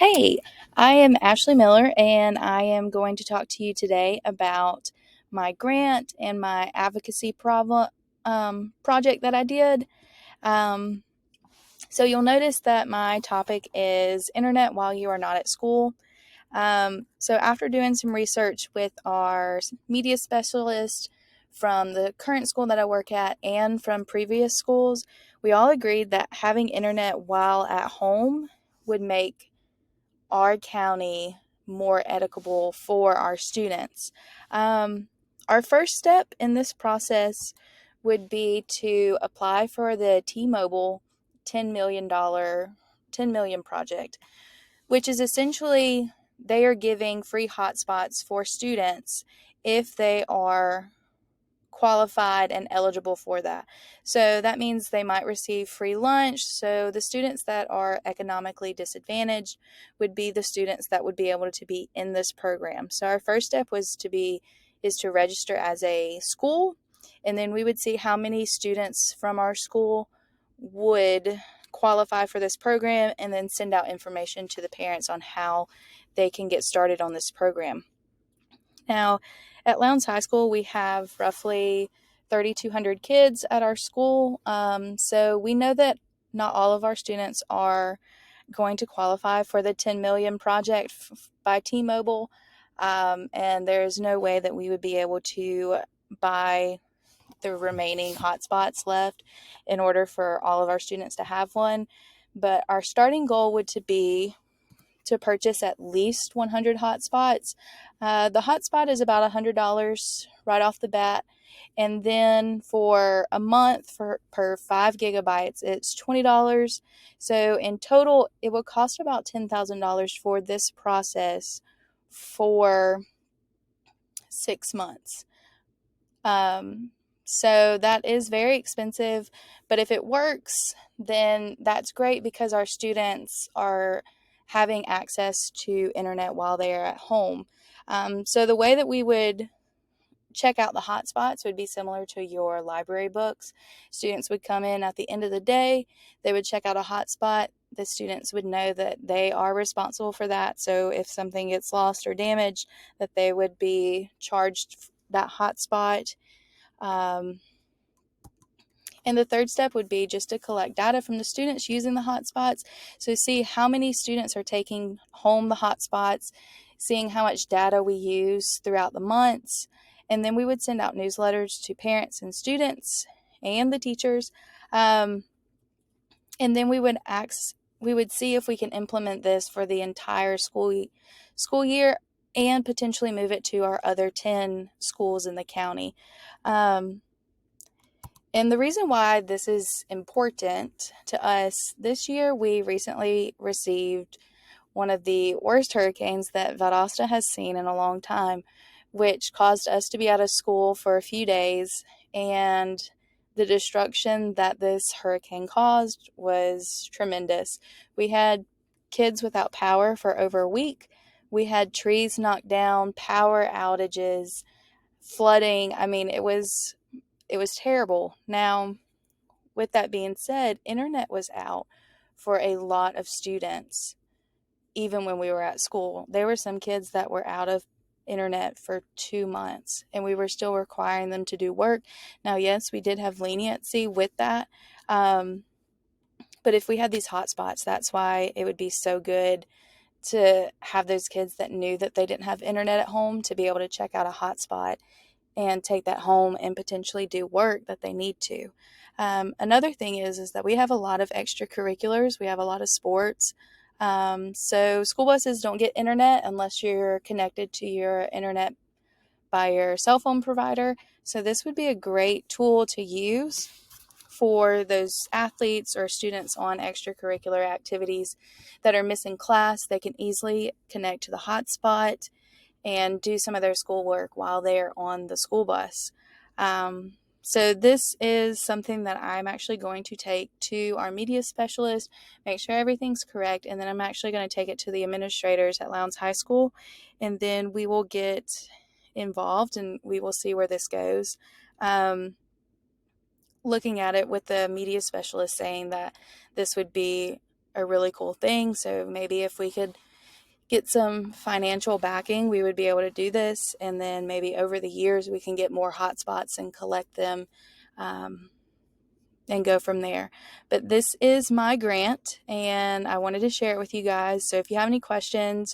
Hey, I am Ashley Miller, and I am going to talk to you today about my grant and my advocacy project that I did. Um, so you'll notice that my topic is internet while you are not at school. So after doing some research with our media specialist from the current school that I work at and from previous schools, we all agreed that having internet while at home would make our county more equitable for our students. Our first step in this process would be to apply for the T-Mobile $10 million project, which is essentially they are giving free hotspots for students if they are qualified and eligible for that. So that means they might receive free lunch. So the students that are economically disadvantaged would be the students that would be able to be in this program. So our first step is to register as a school, and then we would see how many students from our school would qualify for this program and then send out information to the parents on how they can get started on this program. Now, at Lowndes High School, we have roughly 3,200 kids at our school. So we know that not all of our students are going to qualify for the 10 million project by T-Mobile. And there's no way that we would be able to buy the remaining hotspots left in order for all of our students to have one. But our starting goal would to be to purchase at least 100 hotspots. The hotspot is about $100 right off the bat. And then for a month per 5 gigabytes, it's $20. So in total, it would cost about $10,000 for this process for 6 months. So that is very expensive, but if it works, then that's great because our students are having access to internet while they are at home. So the way that we would check out the hotspots would be similar to your library books. Students would come in at the end of the day, they would check out a hotspot. The students would know that they are responsible for that. So if something gets lost or damaged, that they would be charged that hotspot. Um, and the third step would be just to collect data from the students using the hotspots. So see how many students are taking home the hotspots, seeing how much data we use throughout the months. And then we would send out newsletters to parents and students and the teachers. And then we would see if we can implement this for the entire school year and potentially move it to our other 10 schools in the county. And the reason why this is important to us, this year we recently received one of the worst hurricanes that Valdosta has seen in a long time, which caused us to be out of school for a few days. And the destruction that this hurricane caused was tremendous. We had kids without power for over a week. We had trees knocked down, power outages, flooding. I mean, it was terrible. Now, with that being said, internet was out for a lot of students, even when we were at school. There were some kids that were out of internet for 2 months, and we were still requiring them to do work. Now, yes, we did have leniency with that. But if we had these hotspots, that's why it would be so good to have those kids that knew that they didn't have internet at home to be able to check out a hotspot and take that home and potentially do work that they need to. Another thing is that we have a lot of extracurriculars. We have a lot of sports. So school buses don't get internet unless you're connected to your internet by your cell phone provider. So this would be a great tool to use for those athletes or students on extracurricular activities that are missing class. They can easily connect to the hotspot and do some of their schoolwork while they're on the school bus. So this is something that I'm actually going to take to our media specialist, make sure everything's correct, and then I'm actually going to take it to the administrators at Lowndes High School, and then we will get involved and we will see where this goes. Looking at it with the media specialist saying that this would be a really cool thing, so maybe if we could get some financial backing, we would be able to do this. And then maybe over the years, we can get more hotspots and collect them and go from there. But this is my grant, and I wanted to share it with you guys. So if you have any questions